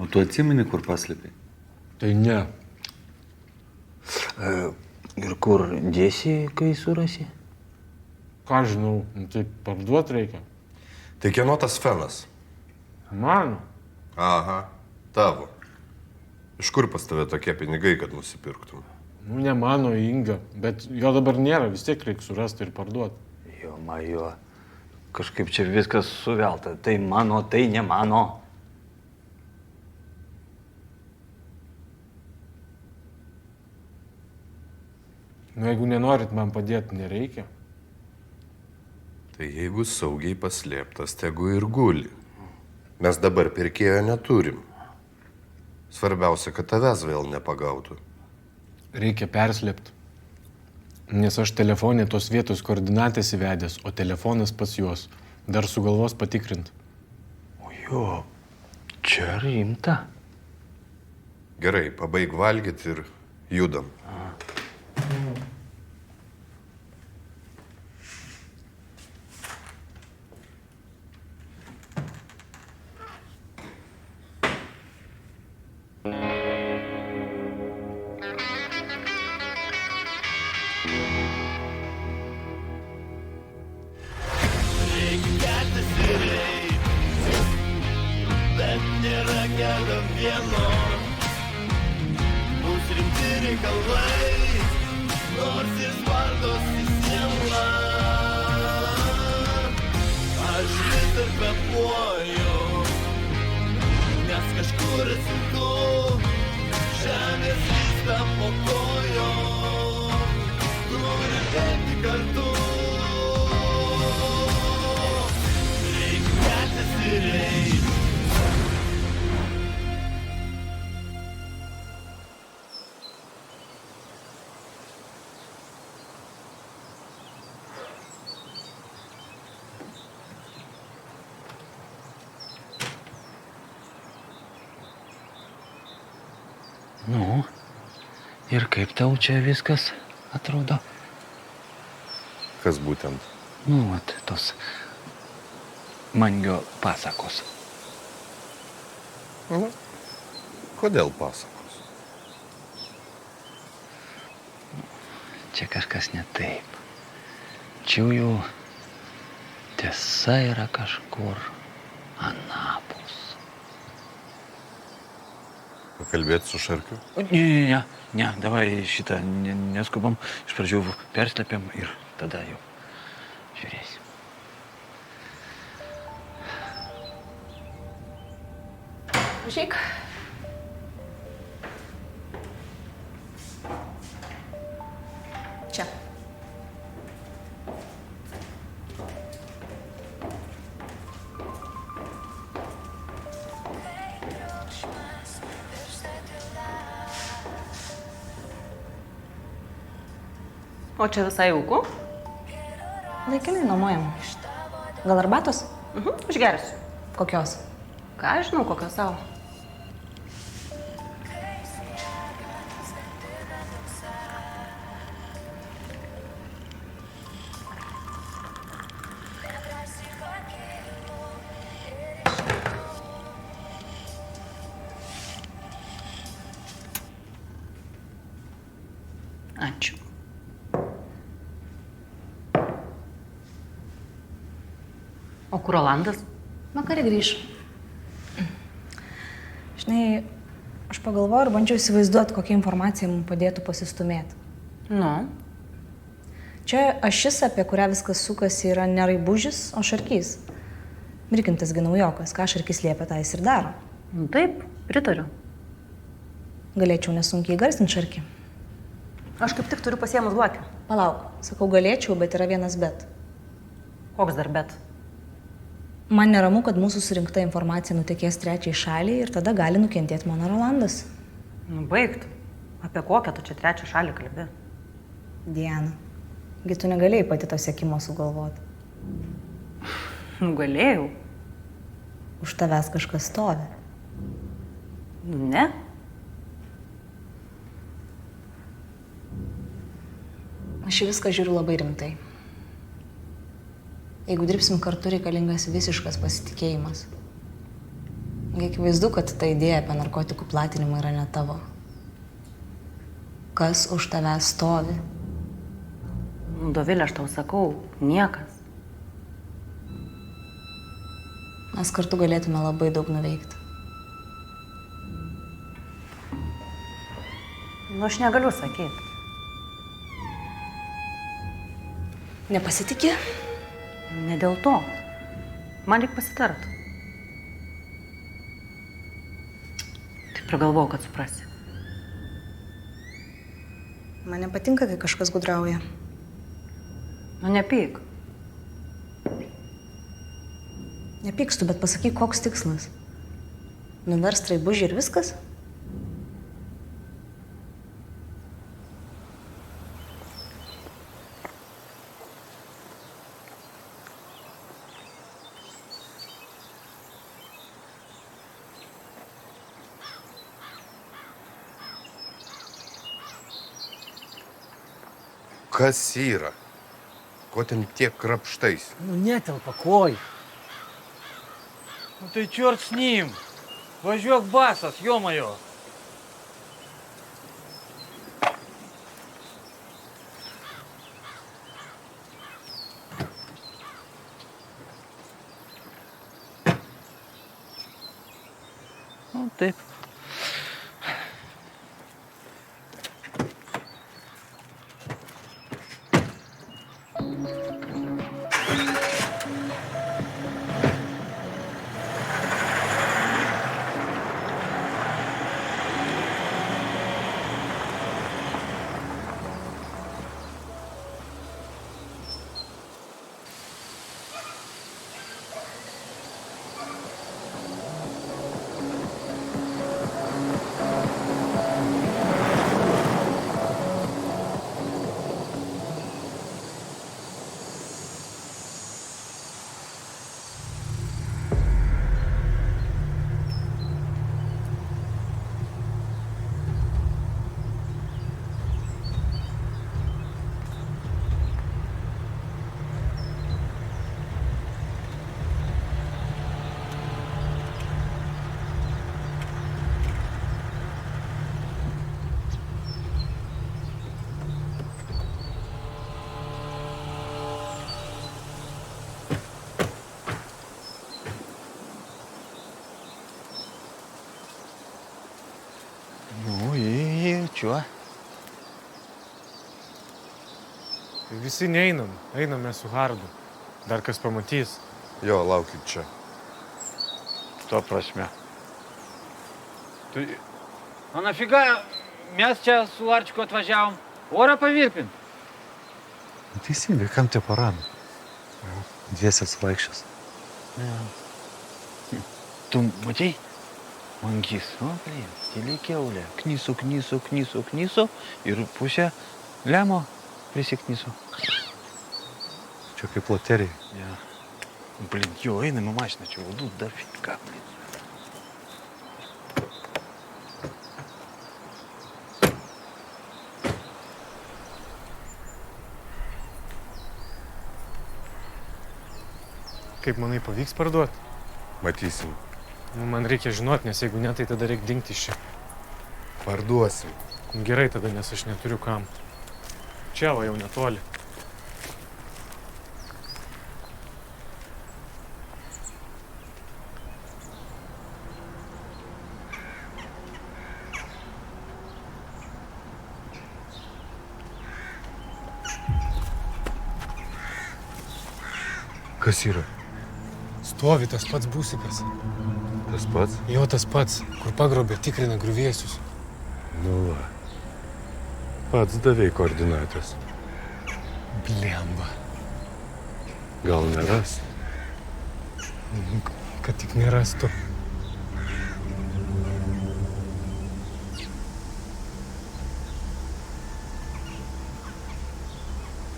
O tu atsimeni, kur paslėpiai? Tai ne. Ir kur dėsi, kai surasi? Ką žinau, tai parduot reikia. Tai kieno tas fenas? Mano. Aha, tavo. Iš kur pas tave tokie pinigai, kad nusipirktum? Ne mano, Inga, bet jo dabar nėra, vis tiek reikia surasti ir parduoti. Jo, majo. Kažkaip čia viskas suvelta. Tai mano, tai ne mano. Jeigu nenorit man padėti, nereikia. Tai jeigu saugiai paslėptas, tegu ir guli. Mes dabar pirkėjo neturim. Svarbiausia, kad tavęs vėl nepagautų. Reikia perslėpti. Nes aš telefonė tos vietos koordinatės įvedęs, o telefonas pas juos. Dar sugalvos patikrint. O jo, čia rimta. Gerai, pabaig valgyti ir judam. Nu, ir kaip tau čia viskas atrodo? Kas būtent? Nu, vat, tos Mangio pasakos. Kodėl pasakos? Čia kažkas ne taip. Čia jau tiesa yra kažkur anapus. Pakalbėti su Šarkiu? Ne, davai šitą neskubam. Iš pradžių perslepiam ir tada jau žiūrėsim. Žiūrėk. Čia. O čia visai jauku? Laikinai nuomojam. Gal arbatos? Užgersiu. Kokios? Ką aš žinau, kokios savo. Ačiū. O kur Rolandas? Vakarė grįš. Žinai, aš pagalvoju ir bandžiau įsivaizduoti, kokia informacija mums padėtų pasistumėti. Nu, Čia ašis, apie kurią viskas sukasi, yra ne Raibužis, o Šarkys. Mirkintasgi naujokas, ką Šarkys liepia, tą jis ir daro. taip, pritariu. Galėčiau nesunkiai garsinti Šarkį. Aš kaip tik turiu pasiemus blokį. Palauk, sakau galėčiau, bet yra vienas bet. Koks dar bet? Man neramu, kad mūsų surinkta informacija nutekės trečiai šaliai ir tada gali nukentėti mano Rolandas. Nu, baigt. Apie kokią tu čia trečią šalį kalbi? Diana, gi tu negalėjai pati to sekimo sugalvoti. Nu, galėjau. Už tavęs kažkas stovi. Nu, ne. Aš į viską žiūriu labai rimtai. Jeigu dirbsim kartu, reikalingas visiškas pasitikėjimas. Akivaizdu, kad ta idėja apie narkotikų platinimą yra ne tavo. Kas už tave stovi? Dovilė, aš tau sakau, niekas. Mes kartu galėtume labai daug nuveikti. Nu, aš negaliu sakyti. Nepasitikė? Ne dėl to. Man reikia pasitart. Tai pragalvau, kad suprasi. Man nepatinka, kai kažkas gudrauja. Nu, nepyk. Nepykstu, bet pasakyk, koks tikslas. Nuverst raibužį ir viskas? Kas yra? Ko ten tiek krapštais? Ну, netelpa koj. Ну ты черт с ним. Važiuok basas, jomajo. Nu, taip. Nu, ir čia. Visi neinam, einame su Hardu. Dar kas pamatys. Jo, laukit čia. To prasme. Tu... O nafiga, mes čia su Arčiku atvažiavom. Orą pavirpint. Teisingai, kam tie paradai? Dviesės vaikščias. Tu matei? Mangys. O, blin, tyliai kiaulė. Knyso, knyso, knyso, knyso. Ir pusę lemo prisiknyso. Čia kaip loterija. Ja. Blin, jo, einame mašiną, čia valdų dar fika, blin. Kaip manai, pavyks parduoti? Matysim. Nu, man reikia žinot, nes jeigu ne, tai tada reikia dingti iš čia. Parduosim. Gerai tada, nes aš neturiu kam. Čia va jau netoli. Kas yra? Stovi tas pats būsikas. Tas pats? Jo tas pats, kur pagrobė, tikrina griuvėsius. Nu va. Pats davei koordinatės. Blemba. Gal neras? Kad tik nerastų.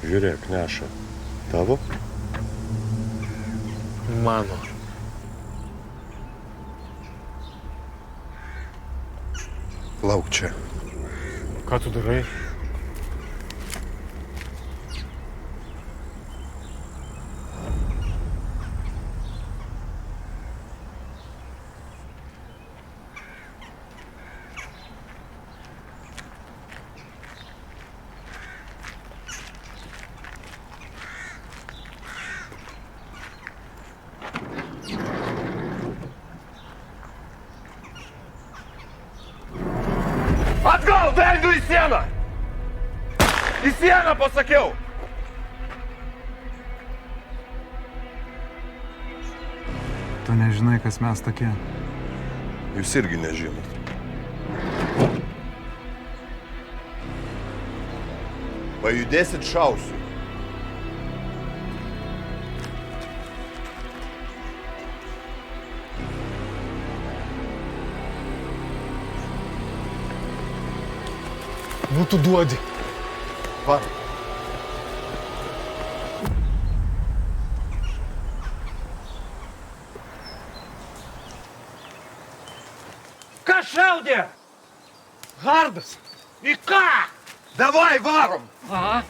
Žiūrėk, neša. Tavo? Mano. Lauk čia. Ką tu darai? Veidu į sieną! Į sieną pasakiau! Tu nežinai, kas mes tokie. Jūs irgi nežinot. Pajudėsit, šausiu. Nu tu duodi. Varom. Kas šaudė? Hardas. Į ką? Davai, varom! Aha.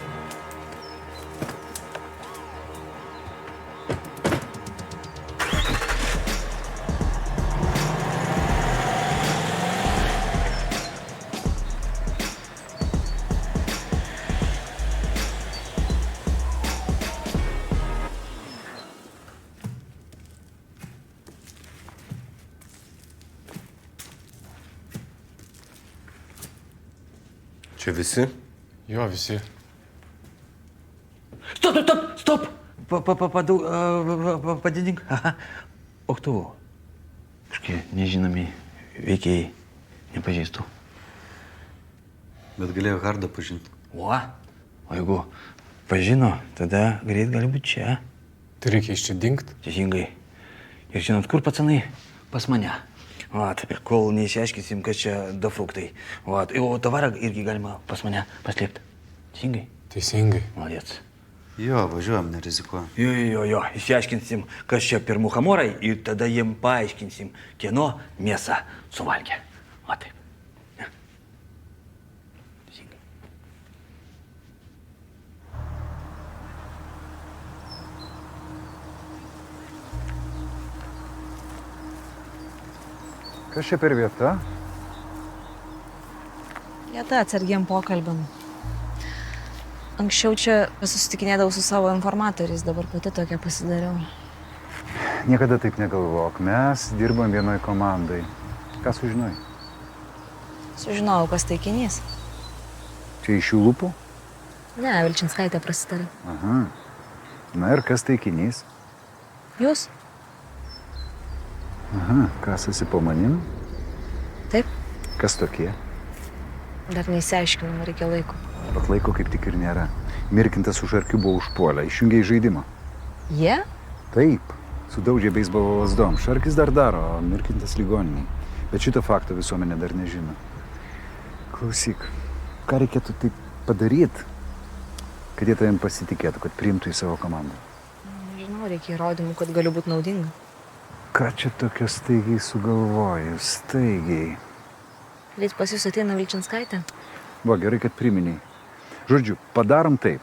Čia visi? Jo, visi. Stop! Padidink. O tu? Kažkokie nežinomi veikėjai, nepažįstu. Bet galėjo Hardą pažinti. O jeigu pažino, tada greit gali būti čia. Tai reikia iš čia dingt. Teisingai. Ir žinot, kur pacanai? Pas mane. Vat, kol neišsiaiškinsim, kas čia dafruktai. Vat, o tavarą irgi galima pas mane paslėpti. Teisingai? Teisingai. Molėts. Jo, važiuojam, nerizikuojam. Jo, išsiaiškinsim, kas čia per muhamorai ir tada jiem paaiškinsim, kieno mėsą suvalgė. O taip. Ne. Teisingai. Kas čia per vieta? Vieta atsargiem pokalbim. Anksčiau čia susitikinėdavau su savo informatoriais, dabar pati tokia pasidariau. Niekada taip negalvok. Mes dirbam vienoj komandai. Ką sužinai? Sužinojau, kas taikinys. Čia iš jų lūpų? Ne, Vilčinskaitė prasitarė. Aha. Na ir kas taikinys? Jūs? Aha, kas esi po manim? Taip, Kas tokie? dar neįsiaiškinama, reikia laiko. Bet laiko kaip tik ir nėra. Mirkintas už arkių buvo užpuolę, išjungė į žaidimą. Jie? Taip, sudaužė beisbolo lazdom. Šarkis dar daro, o Mirkintas ligoniniai. Bet šito fakto visuomenė dar nežino. Klausyk, ką reikėtų taip padaryti, kad jie tavim pasitikėtų, kad priimtų į savo komandą? Nežinau, reikia įrodymų, kad galiu būti naudinga. Ką čia tokio staigiai sugalvoju? Staigiai. Lys pas jūs ateina Vilčinskaitė? Va, gerai, kad priminiai. Žodžiu, padarom taip.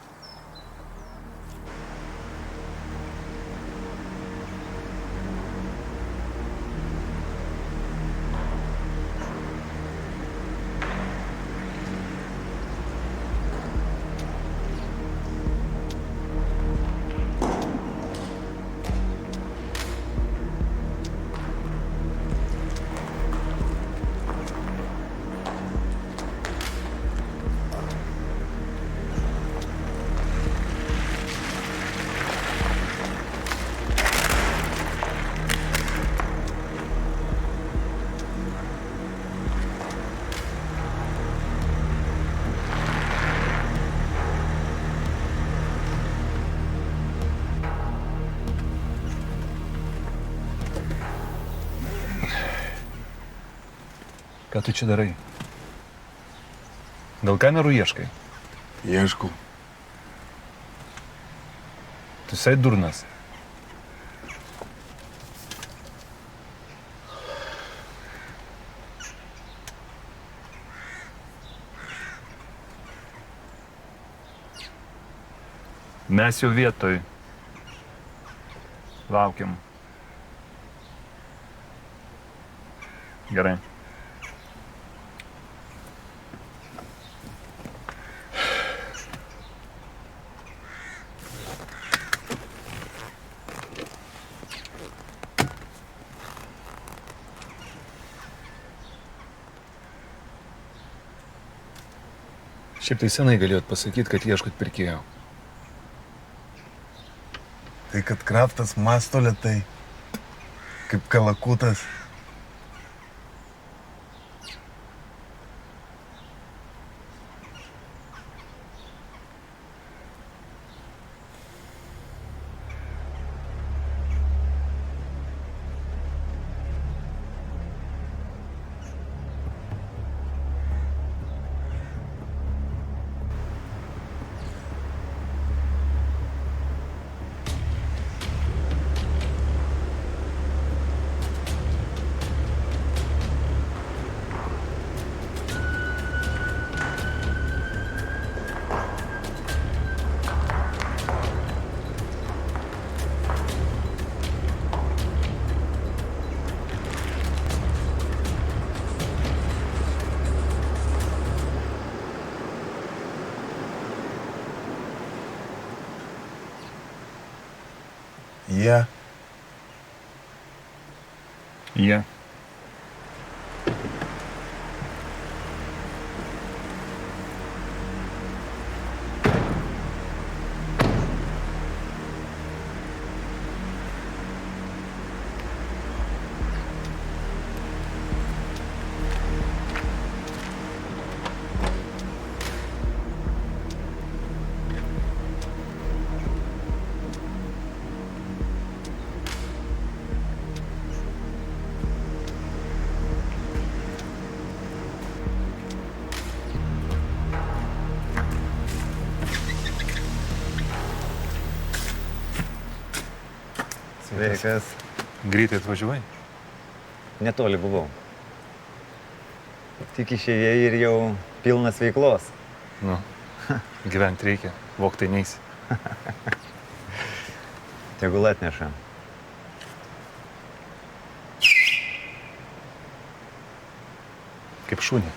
Ką tu čia darai? Gal kamerų ieškai? Ieškau. Tu visai durnas. Mes jau vietoj. Laukiam. Gerai. Šiaip tai senai galėjot pasakyti, kad ieškot pirkėjo. Tai kad kraftas masto lėtai, kaip kalakutas. Jie. Jie. Sveikas. Greitai atvažiuoji? Netoli buvau. Tik išėjai ir jau pilnas veiklos. Nu, gyventi reikia, voktai neisi. Tegul atneša. Kaip šunį.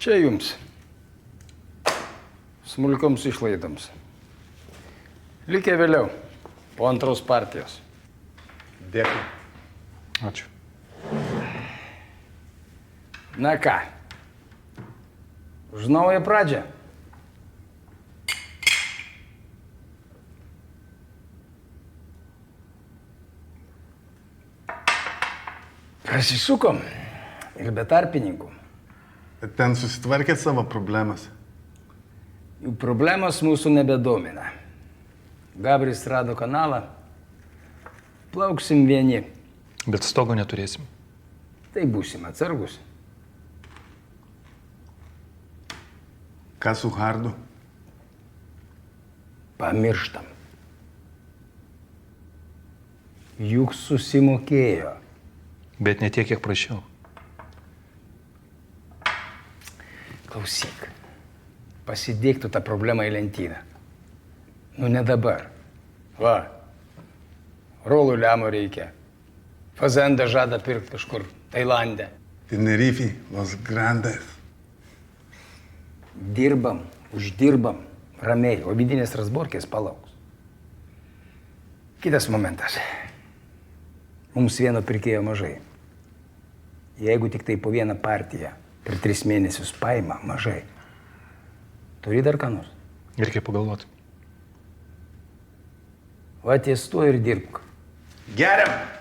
Čia jums. Smulkoms išlaidoms. Likę vėliau, po antros partijos. Dėkui. Ačiū. Na ką, už naują pradžią. Prasisukom ir be tarpininkų. Bet ten susitvarkėt savo problemas. Jų problemos mūsų nebedomina. Gabris rado kanalą. Plauksim vieni. Bet stogo neturėsim. Tai būsim atsargus. Ką su Hardu? Pamirštam. Juk susimokėjo. Bet ne tiek, kiek prašiau. Klausyk. Pasidėk tu tą problemą į lentyną. Nu ne dabar. Va. Rolų liamo reikia. Fazendą žada pirkti kažkur Tailande. Tenerife, Los Grandes. Dirbam, uždirbam, ramiai, o vidinės rasborkės palauks. Kitas momentas. Mums vieno pirkėjo mažai. Jeigu tik tai po vieną partiją per 3 mėnesius paima, mažai. Turi dar ką nors? Reikia pagalvoti. Va ties tuo ir dirbk. Geriam!